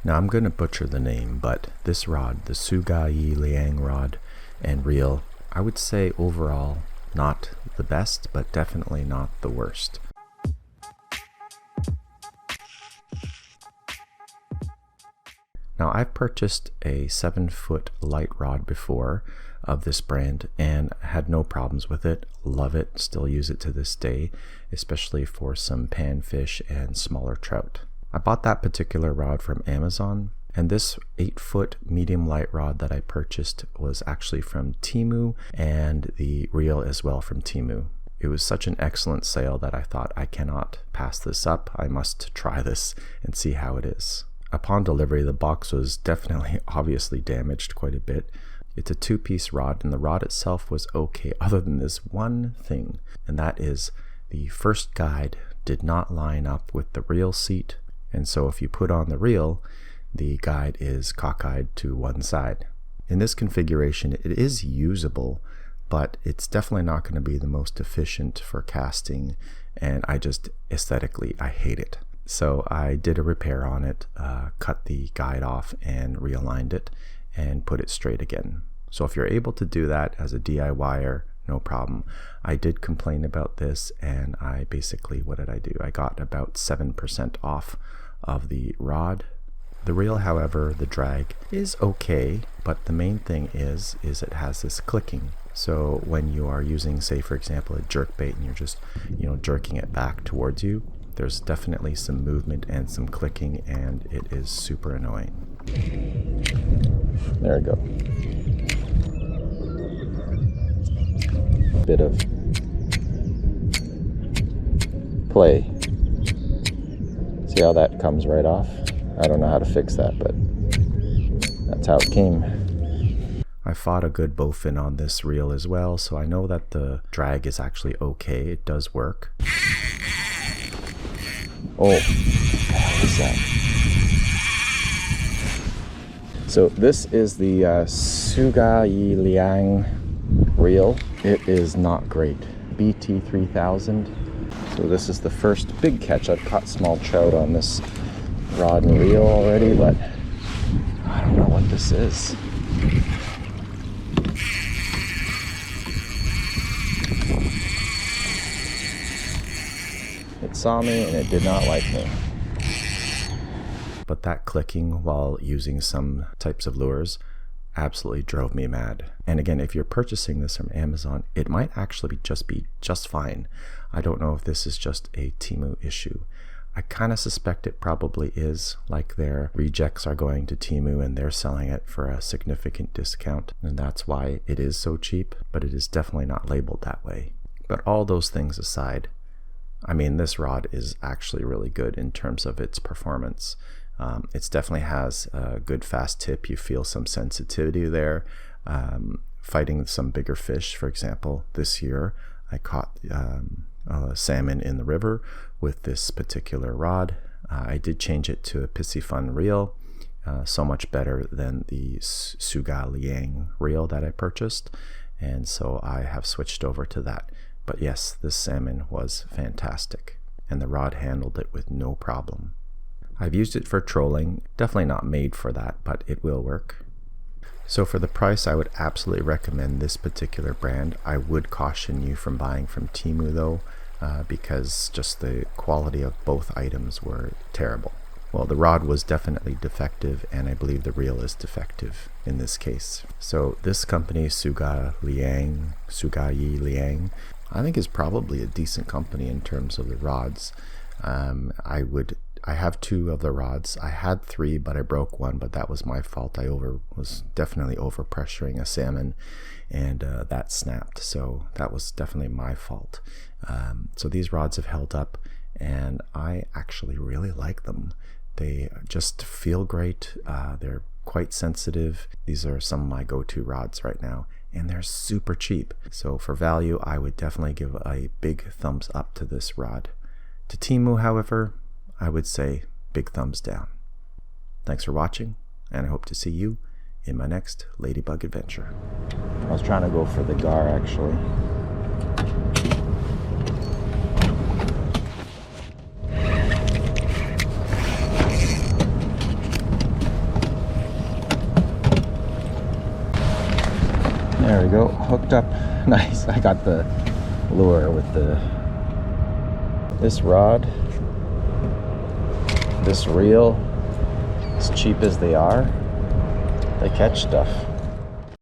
Now I'm going to butcher the name, but this rod, the Sougayilang rod and reel, I would say overall not the best, but definitely not the worst. Now I've purchased a 7-foot light rod before of this brand and had no problems with it. Love it, still use it to this day, especially for some panfish and smaller trout. I bought that particular rod from Amazon, and this 8-foot medium light rod that I purchased was actually from Temu, and the reel as well from Temu. It was such an excellent sale that I thought, I cannot pass this up. I must try this and see how it is. Upon delivery, the box was definitely obviously damaged quite a bit. It's a 2-piece rod, and the rod itself was okay other than this one thing, and that is the first guide did not line up with the reel seat, and so if you put on the reel, the guide is cockeyed to one side. In this configuration, it is usable, but it's definitely not going to be the most efficient for casting, and I just aesthetically, I hate it. So I did a repair on it, cut the guide off and realigned it and put it straight again. So if you're able to do that as a DIYer, no problem. I did complain about this, and I basically, what did I do? I got about 7% off of the rod. The reel, however, the drag is okay, but the main thing is it has this clicking. So when you are using, say for example, a jerkbait and you're just, jerking it back towards you, there's definitely some movement and some clicking, and it is super annoying. There we go. Bit of play. See how that comes right off? I don't know how to fix that, but that's how it came. I fought a good bowfin on this reel as well, so I know that the drag is actually okay. It does work. Oh, what the hell is that? So this is the Sougayilang reel. It is not great. BT3000. So this is the first big catch. I've caught small trout on this rod and reel already, but I don't know what this is. It saw me and it did not like me. But that clicking while using some types of lures absolutely drove me mad. And again, if you're purchasing this from Amazon, it might actually be just fine. I don't know if this is just a Temu issue. I kind of suspect it probably is, like their rejects are going to Temu and they're selling it for a significant discount, and that's why it is so cheap, but it is definitely not labeled that way. But all those things aside, I mean, this rod is actually really good in terms of its performance. It definitely has a good fast tip. You feel some sensitivity there. Fighting some bigger fish, for example, this year I caught salmon in the river with this particular rod. I did change it to a Piscifun reel, so much better than the Sougayilang reel that I purchased, and so I have switched over to that. But yes, this salmon was fantastic, and the rod handled it with no problem. I've used it for trolling, definitely not made for that, but it will work. So for the price, I would absolutely recommend this particular brand. I would caution you from buying from Temu though, because just the quality of both items were terrible. Well, the rod was definitely defective, and I believe the reel is defective in this case. So this company, Sougayilang, I think is probably a decent company in terms of the rods. I have 2 of the rods. I had 3, but I broke one, but that was my fault. I was definitely over pressuring a salmon, and that snapped. So that was definitely my fault. So these rods have held up, and I actually really like them. They just feel great. They're quite sensitive. These are some of my go-to rods right now, and they're super cheap. So for value, I would definitely give a big thumbs up to this rod. To Temu, however, I would say big thumbs down. Thanks for watching, and I hope to see you in my next ladybug adventure. I was trying to go for the gar actually. There we go, hooked up. Nice. I got the lure with this rod, this reel. As cheap as they are, they catch stuff.